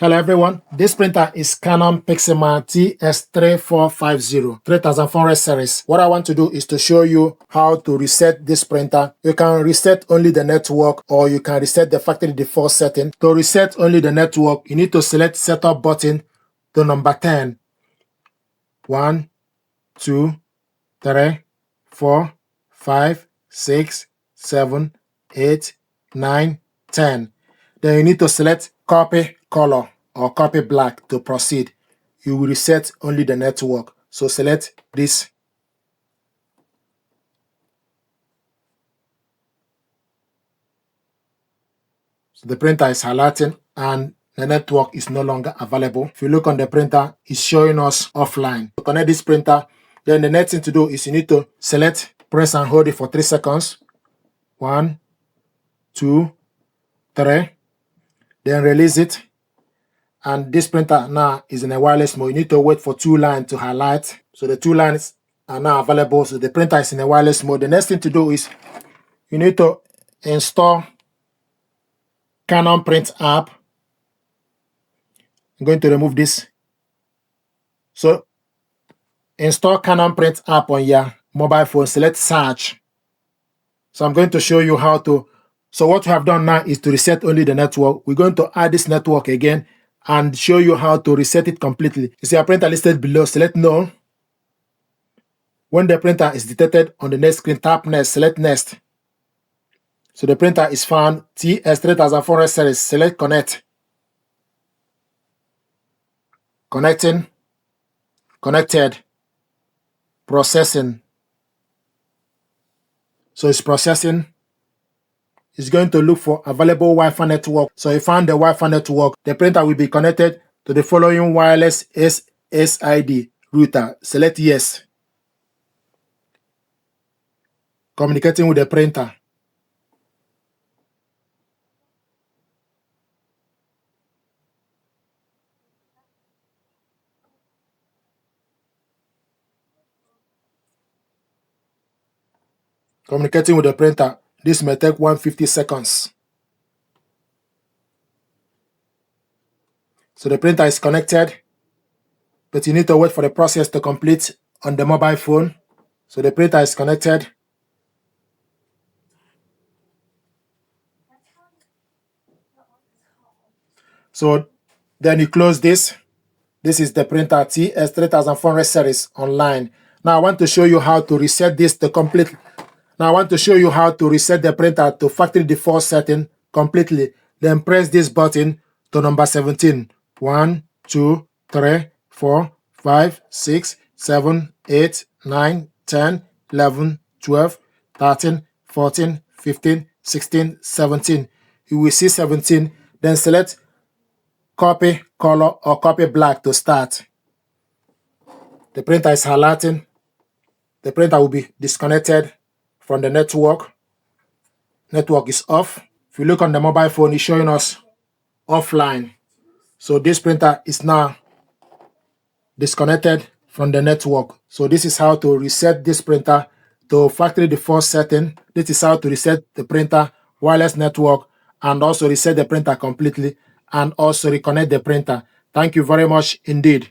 Hello everyone, this printer is Canon Pixma TS3450 3400 series. What I want to do is to show you how to reset this printer. You can reset only the network or you can reset the factory default setting. To reset only the network, you need to select setup button to number 10. 1, 2, 3, 4, 5, 6, 7, 8, 9, 10. Then you need to select copy color or copy black to proceed. You will reset only the network. So select this. So the printer is highlighting and the network is no longer available. If you look on the printer, it's showing us offline. To connect this printer, then the next thing to do is you need to select, press and hold it for 3 seconds. 1, 2, 3. Then release it. And this printer now is in a wireless mode. You need to wait for 2 lines to highlight. So the 2 lines are now available. So the printer is in a wireless mode. The next thing to do is you need to install Canon Print App. I'm going to remove this. So install Canon Print App on your mobile phone. Select search. So I'm going to show you how to. So what we have done now is to reset only the network. We're going to add this network again and show you how to reset it completely. You see our printer listed below. Select no. When the printer is detected on the next screen, tap next. Select next. So the printer is found. TS3400 series. Select connect. Connecting. Connected. Processing. So it's processing. It's going to look for available Wi-Fi network. So you found the Wi-Fi network. The printer will be connected to the following wireless SSID router. Select yes. Communicating with the printer. Communicating with the printer. This may take 150 seconds. So the printer is connected, but you need to wait for the process to complete on the mobile phone. So the printer is connected. So then you close this. This is the printer TS3400 series online. Now I want to show you how to reset this to complete. Now I want to show you how to reset the printer to factory default setting completely. Then press this button to number 17. 1, 2, 3, 4, 5, 6, 7, 8, 9, 10, 11, 12, 13, 14, 15, 16, 17. You will see 17. Then select copy color or copy black to start. The printer is highlighting. The printer will be disconnected from the network. Network is off. If you look on the mobile phone, it's showing us offline. So this printer is now disconnected from the network. So this is how to reset this printer to factory default setting. This is how to reset the printer, wireless network, and also reset the printer completely and also reconnect the printer. Thank you very much indeed.